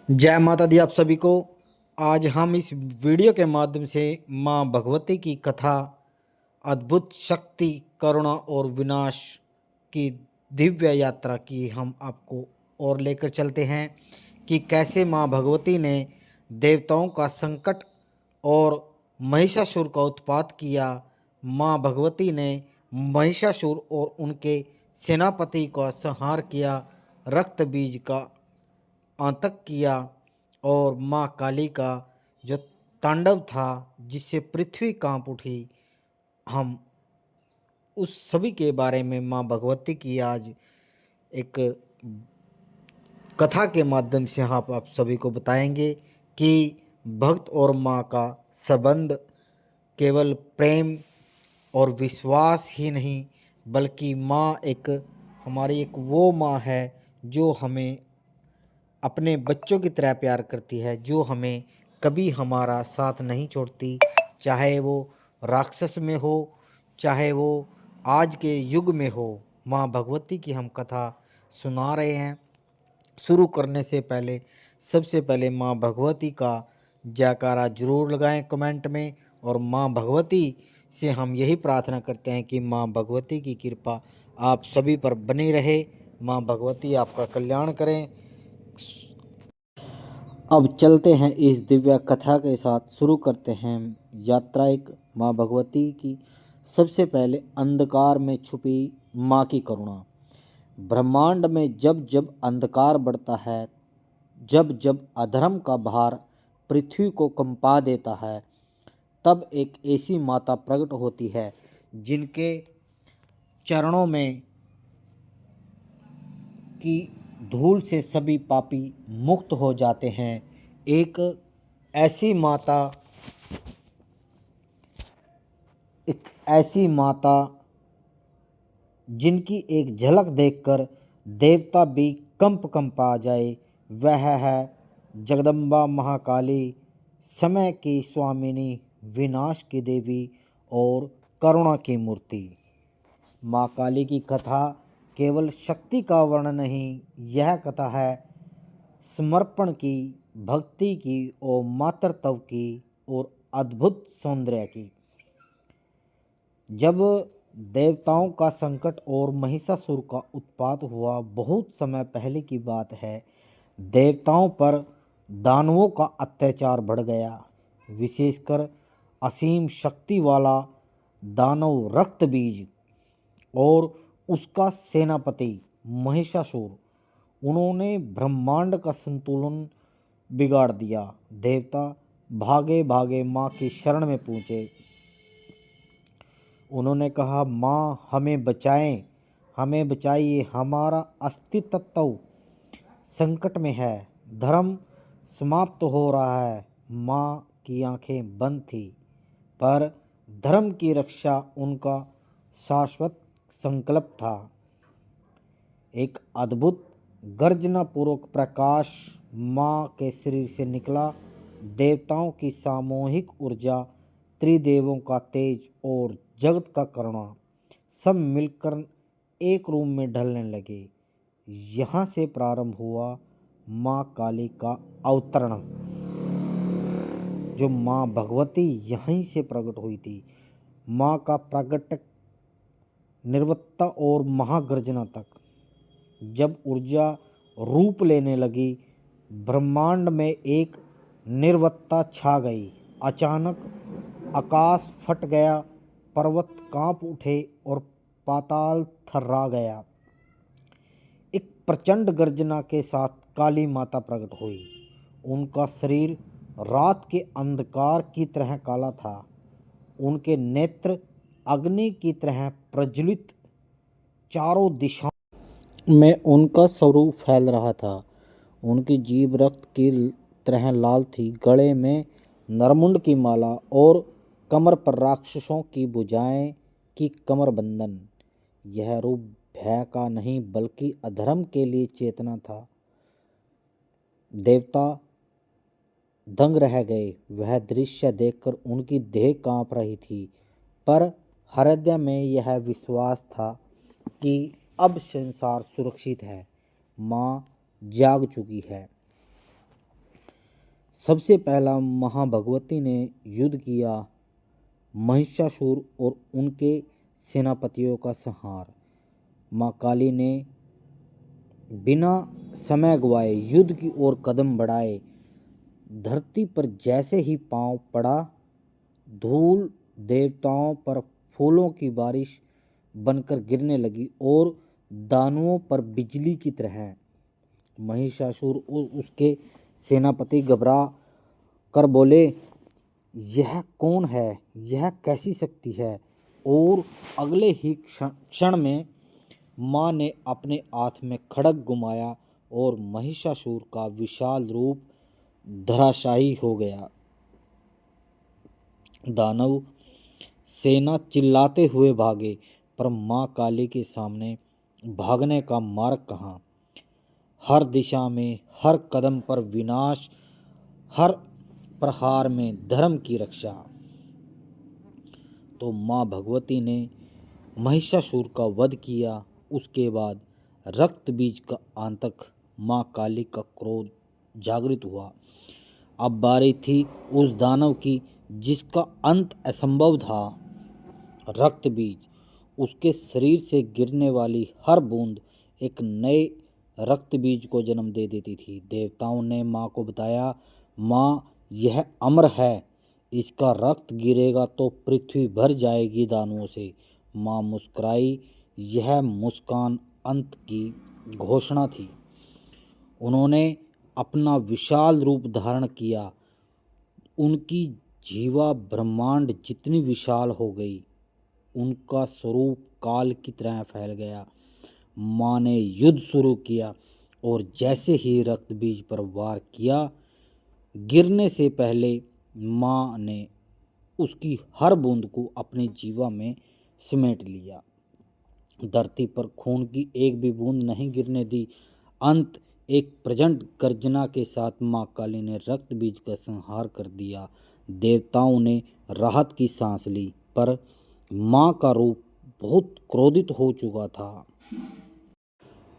जय माता दी आप सभी को। आज हम इस वीडियो के माध्यम से माँ भगवती की कथा, अद्भुत शक्ति, करुणा और विनाश की दिव्य यात्रा की हम आपको और लेकर चलते हैं कि कैसे माँ भगवती ने देवताओं का संकट और महिषासुर का उत्पात किया। माँ भगवती ने महिषासुर और उनके सेनापति का संहार किया, रक्त बीज का आतंक किया और माँ काली का जो तांडव था जिससे पृथ्वी कांप उठी। हम उस सभी के बारे में माँ भगवती की आज एक कथा के माध्यम से आप सभी को बताएंगे कि भक्त और माँ का संबंध केवल प्रेम और विश्वास ही नहीं, बल्कि माँ एक हमारी एक वो माँ है जो हमें अपने बच्चों की तरह प्यार करती है, जो हमें कभी हमारा साथ नहीं छोड़ती, चाहे वो राक्षस में हो, चाहे वो आज के युग में हो। माँ भगवती की हम कथा सुना रहे हैं। शुरू करने से पहले सबसे पहले माँ भगवती का जयकारा जरूर लगाएं कमेंट में, और माँ भगवती से हम यही प्रार्थना करते हैं कि माँ भगवती की कृपा आप सभी पर बनी रहे। माँ भगवती आपका कल्याण करें। अब चलते हैं इस दिव्य कथा के साथ, शुरू करते हैं यात्रा एक माँ भगवती की। सबसे पहले अंधकार में छुपी माँ की करुणा। ब्रह्मांड में जब जब अंधकार बढ़ता है, जब जब अधर्म का भार पृथ्वी को कंपा देता है, तब एक ऐसी माता प्रकट होती है जिनके चरणों में की धूल से सभी पापी मुक्त हो जाते हैं। एक ऐसी माता एक ऐसी माता जिनकी एक झलक देखकर देवता भी कंपा जाए, वह है जगदम्बा महाकाली, समय की स्वामिनी, विनाश की देवी और करुणा की मूर्ति। माँ काली की कथा केवल शक्ति का वर्णन नहीं, यह कथा है समर्पण की, भक्ति की और मातृत्व की और अद्भुत सौंदर्य की। जब देवताओं का संकट और महिषासुर का उत्पात हुआ, बहुत समय पहले की बात है, देवताओं पर दानवों का अत्याचार बढ़ गया। विशेषकर असीम शक्ति वाला दानव रक्त बीज और उसका सेनापति महिषासुर, उन्होंने ब्रह्मांड का संतुलन बिगाड़ दिया। देवता भागे भागे माँ की शरण में पहुँचे। उन्होंने कहा, माँ हमें बचाएं, हमें बचाइए, हमारा अस्तित्व संकट में है, धर्म समाप्त हो रहा है। माँ की आंखें बंद थी, पर धर्म की रक्षा उनका शाश्वत संकल्प था। एक अद्भुत गर्जना पूर्वक प्रकाश माँ के शरीर से निकला। देवताओं की सामूहिक ऊर्जा, त्रिदेवों का तेज और जगत का करुणा सब मिलकर एक रूम में ढलने लगे। यहाँ से प्रारंभ हुआ माँ काली का अवतरण। जो माँ भगवती यहीं से प्रकट हुई थी। माँ का प्रकट निर्वत्ता और महागर्जना तक जब ऊर्जा रूप लेने लगी, ब्रह्मांड में एक निर्वत्ता छा गई। अचानक आकाश फट गया, पर्वत कांप उठे और पाताल थर्रा गया। एक प्रचंड गर्जना के साथ काली माता प्रकट हुई। उनका शरीर रात के अंधकार की तरह काला था। उनके नेत्र अग्नि की तरह प्रज्वलित, चारों दिशाओं में उनका स्वरूप फैल रहा था। उनकी जीभ रक्त की तरह लाल थी। गले में नरमुंड की माला और कमर पर राक्षसों की भुजाएं की कमर बंधन। यह रूप भय का नहीं, बल्कि अधर्म के लिए चेतना था। देवता दंग रह गए। वह दृश्य देखकर उनकी देह कांप रही थी, पर हृदय में यह विश्वास था कि अब संसार सुरक्षित है, माँ जाग चुकी है। सबसे पहला महाभगवती ने युद्ध किया महिषासुर और उनके सेनापतियों का संहार। माँ काली ने बिना समय गवाए युद्ध की ओर कदम बढ़ाए। धरती पर जैसे ही पांव पड़ा, धूल देवताओं पर फूलों की बारिश बनकर गिरने लगी और दानवों पर बिजली की तरह। महिषासुर और उसके सेनापति घबरा कर बोले, यह कौन है, यह कैसी शक्ति है। और अगले ही क्षण में माँ ने अपने हाथ में खड्ग घुमाया और महिषासुर का विशाल रूप धराशायी हो गया। दानव सेना चिल्लाते हुए भागे, पर माँ काली के सामने भागने का मार्ग कहाँ। हर दिशा में, हर कदम पर विनाश, हर प्रहार में धर्म की रक्षा। तो माँ भगवती ने महिषासुर का वध किया। उसके बाद रक्त बीज का आतंक, माँ काली का क्रोध जागृत हुआ। अब बारी थी उस दानव की जिसका अंत असंभव था। रक्त बीज, उसके शरीर से गिरने वाली हर बूंद एक नए रक्त बीज को जन्म दे देती थी। देवताओं ने माँ को बताया, माँ यह अमर है, इसका रक्त गिरेगा तो पृथ्वी भर जाएगी दानवों से। माँ मुस्कुराई। यह मुस्कान अंत की घोषणा थी। उन्होंने अपना विशाल रूप धारण किया। उनकी जीवा ब्रह्मांड जितनी विशाल हो गई, उनका स्वरूप काल की तरह फैल गया। माँ ने युद्ध शुरू किया और जैसे ही रक्त बीज पर वार किया, गिरने से पहले माँ ने उसकी हर बूंद को अपनी जीवा में समेट लिया। धरती पर खून की एक भी बूंद नहीं गिरने दी। अंत एक प्रचंड गर्जना के साथ माँ काली ने रक्त बीज का संहार कर दिया। देवताओं ने राहत की सांस ली, पर माँ का रूप बहुत क्रोधित हो चुका था।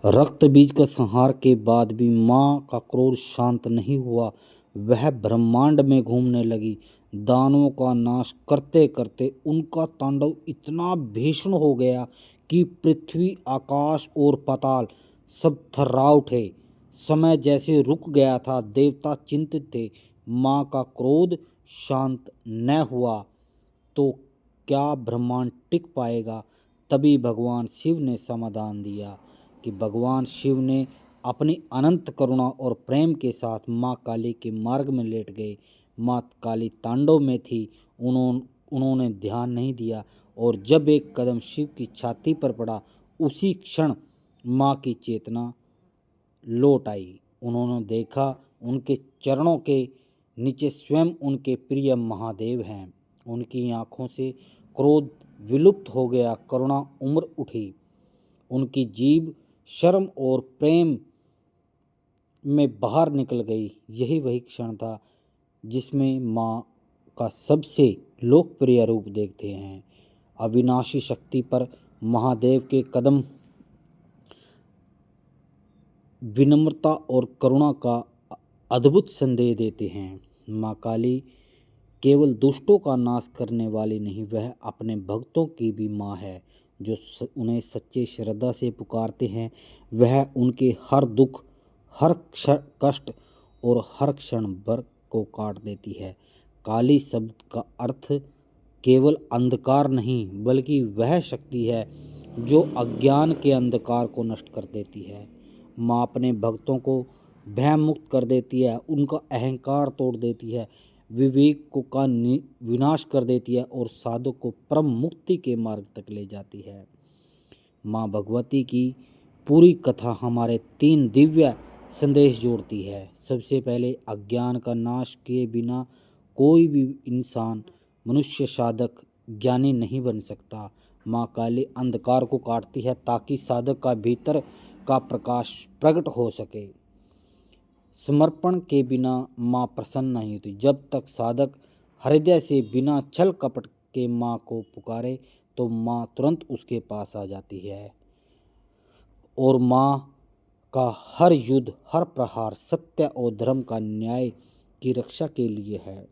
रक्त बीज का संहार के बाद भी माँ का क्रोध शांत नहीं हुआ। वह ब्रह्मांड में घूमने लगी। दानवों का नाश करते करते उनका तांडव इतना भीषण हो गया कि पृथ्वी, आकाश और पाताल सब थर्रा उठे। समय जैसे रुक गया था। देवता चिंतित थे। माँ का क्रोध शांत न हुआ तो क्या ब्रह्मांड टिक पाएगा। तभी भगवान शिव ने समाधान दिया कि भगवान शिव ने अपनी अनंत करुणा और प्रेम के साथ माँ काली के मार्ग में लेट गए। माँ काली तांडव में थी। उन्होंने ध्यान नहीं दिया और जब एक कदम शिव की छाती पर पड़ा, उसी क्षण माँ की चेतना लौट आई। उन्होंने देखा उनके चरणों के नीचे स्वयं उनके प्रिय महादेव हैं। उनकी आंखों से क्रोध विलुप्त हो गया, करुणा उम्र उठी। उनकी जीभ शर्म और प्रेम में बाहर निकल गई। यही वही क्षण था जिसमें माँ का सबसे लोकप्रिय रूप देखते हैं। अविनाशी शक्ति पर महादेव के कदम विनम्रता और करुणा का अद्भुत संदेश देते हैं। माँ काली केवल दुष्टों का नाश करने वाली नहीं, वह अपने भक्तों की भी माँ है। जो उन्हें सच्चे श्रद्धा से पुकारते हैं, वह उनके हर दुख, हर कष्ट और हर क्षण भर को काट देती है। काली शब्द का अर्थ केवल अंधकार नहीं, बल्कि वह शक्ति है जो अज्ञान के अंधकार को नष्ट कर देती है। माँ अपने भक्तों को भय मुक्त कर देती है, उनका अहंकार तोड़ देती है, विवेक को का विनाश कर देती है और साधक को परम मुक्ति के मार्ग तक ले जाती है। माँ भगवती की पूरी कथा हमारे 3 दिव्य संदेश जोड़ती है। सबसे पहले, अज्ञान का नाश किए बिना कोई भी इंसान, मनुष्य, साधक ज्ञानी नहीं बन सकता। माँ काली अंधकार को काटती है ताकि साधक का भीतर का प्रकाश प्रकट हो सके। समर्पण के बिना माँ प्रसन्न नहीं होती। जब तक साधक हृदय से बिना छल कपट के माँ को पुकारे तो माँ तुरंत उसके पास आ जाती है और माँ का हर युद्ध, हर प्रहार सत्य और धर्म का न्याय की रक्षा के लिए है।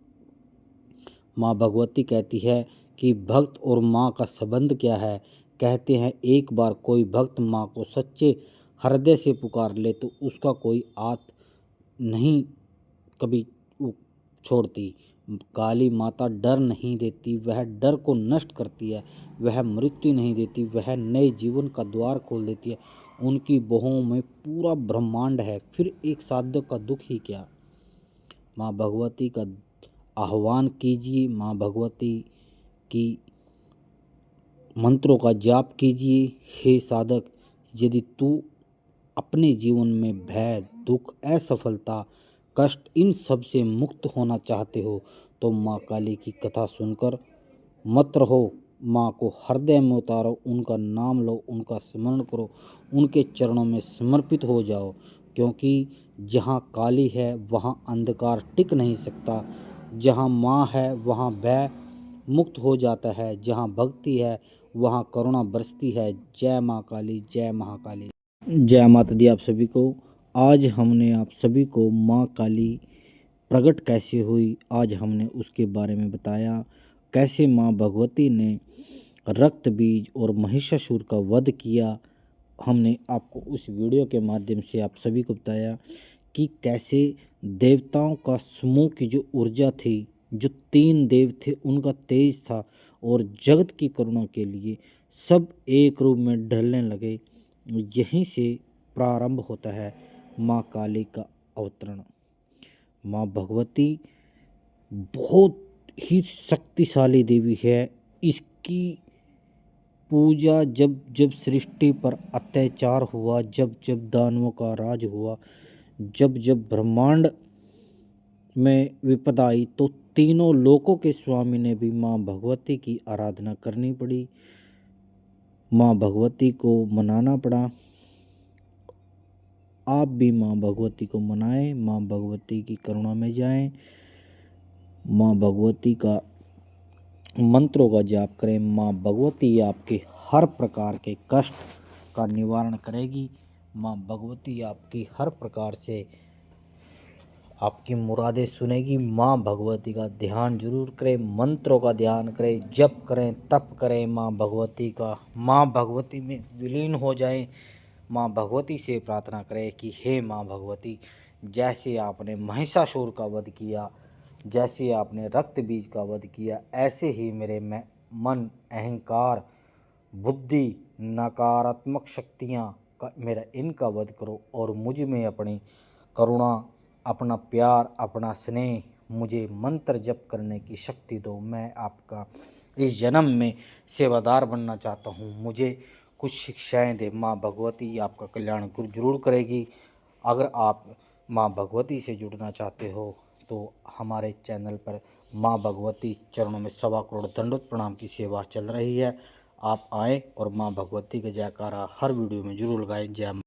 माँ भगवती कहती है कि भक्त और माँ का संबंध क्या है। कहते हैं एक बार कोई भक्त माँ को सच्चे हृदय से पुकार ले तो उसका कोई आत नहीं कभी छोड़ती। काली माता डर नहीं देती, वह डर को नष्ट करती है। वह मृत्यु नहीं देती, वह नए जीवन का द्वार खोल देती है। उनकी बाहों में पूरा ब्रह्मांड है, फिर एक साधक का दुख ही क्या। माँ भगवती का आह्वान कीजिए, माँ भगवती की मंत्रों का जाप कीजिए। हे साधक, यदि तू अपने जीवन में भय, दुख, असफलता, कष्ट इन सब से मुक्त होना चाहते हो तो माँ काली की कथा सुनकर मत रहो। माँ को हृदय में उतारो, उनका नाम लो, उनका स्मरण करो, उनके चरणों में समर्पित हो जाओ। क्योंकि जहाँ काली है वहाँ अंधकार टिक नहीं सकता। जहाँ माँ है वहाँ भय मुक्त हो जाता है। जहाँ भक्ति है वहाँ करुणा बरसती है। जय माँ काली, जय महाकाली। जय माता दी आप सभी को। आज हमने आप सभी को माँ काली प्रकट कैसे हुई, आज हमने उसके बारे में बताया। कैसे माँ भगवती ने रक्त बीज और महिषासुर का वध किया। हमने आपको उस वीडियो के माध्यम से आप सभी को बताया कि कैसे देवताओं का समूह की जो ऊर्जा थी, जो 3 देव थे उनका तेज था और जगत की करुणा के लिए सब एक रूप में ढलने लगे। यहीं से प्रारंभ होता है माँ काली का अवतरण। माँ भगवती बहुत ही शक्तिशाली देवी है। इसकी पूजा जब जब सृष्टि पर अत्याचार हुआ, जब जब दानवों का राज हुआ, जब जब ब्रह्मांड में विपदा आई तो तीनों लोकों के स्वामी ने भी माँ भगवती की आराधना करनी पड़ी, माँ भगवती को मनाना पड़ा। आप भी माँ भगवती को मनाएं, माँ भगवती की करुणा में जाएं, माँ भगवती का मंत्रों का जाप करें। माँ भगवती आपके हर प्रकार के कष्ट का निवारण करेगी। माँ भगवती आपकी हर प्रकार से आपकी मुरादें सुनेगी। माँ भगवती का ध्यान जरूर करें, मंत्रों का ध्यान करें, जप करें, तप करें माँ भगवती का। माँ भगवती में विलीन हो जाएं। माँ भगवती से प्रार्थना करें कि हे माँ भगवती, जैसे आपने महिषासुर का वध किया, जैसे आपने रक्त बीज का वध किया, ऐसे ही मेरे में मन, अहंकार, बुद्धि, नकारात्मक शक्तियाँ का मेरा इनका वध करो और मुझ में अपनी करुणा, अपना प्यार, अपना स्नेह, मुझे मंत्र जप करने की शक्ति दो। मैं आपका इस जन्म में सेवादार बनना चाहता हूँ, मुझे कुछ शिक्षाएं दे। माँ भगवती आपका कल्याण जरूर करेगी। अगर आप माँ भगवती से जुड़ना चाहते हो तो हमारे चैनल पर माँ भगवती चरणों में 1.25 करोड़ दंडोत प्रणाम की सेवा चल रही है। आप आएँ और माँ भगवती का जयकारा हर वीडियो में जरूर लगाएं। जय